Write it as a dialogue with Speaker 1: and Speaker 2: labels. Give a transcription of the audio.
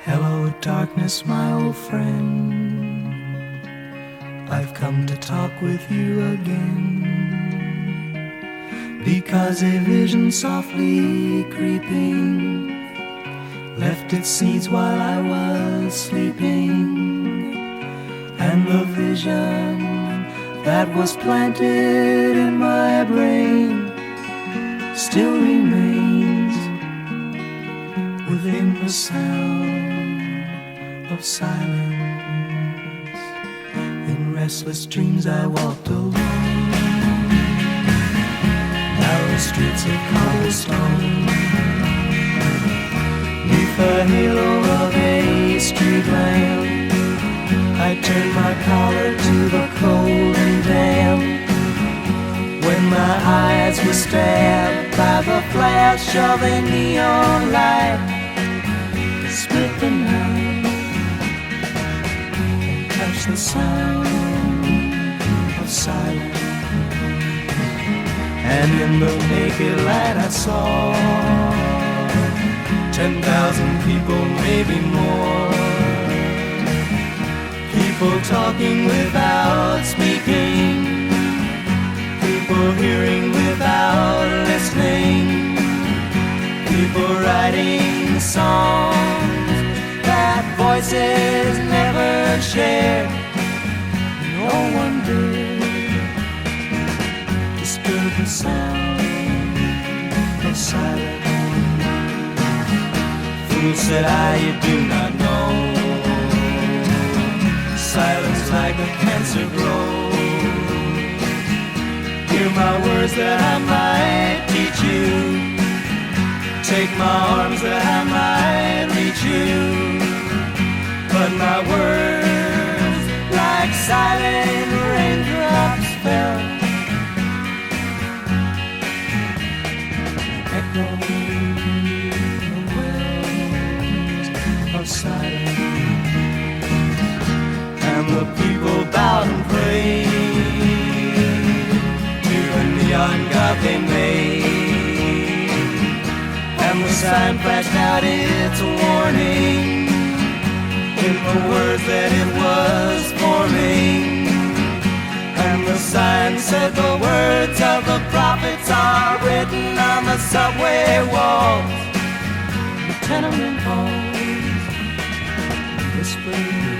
Speaker 1: Hello, darkness, my old friend. I've come to talk with you again, because a vision softly creeping left its seeds while I was sleeping, and the vision that was planted in my brain still remains within the sound of silence. In restless dreams I walked alone, narrow streets of cobblestone, neath the halo of a street lamp. I turned my collar to the cold and damp, when my eyes were stabbed by the flash of a neon light. Split the night and touch the sound of silence, and in the naked light I saw 10,000 people, maybe more. People talking without speaking, people hearing without listening, people writing songs that voices never shared. No one did disturb the sound of silence. Fool, said I, you do not know, silence like a cancer grows. Hear my words that I might teach you, take my arms that I might reach you, but my words like silent raindrops fell, echoing the wells of silence. And the people bowed and prayed to the neon god they made, and the sign flashed out its warning in the words that it was forming. And the sign said the words of the prophets are written on the subway walls, the tenement halls, whispering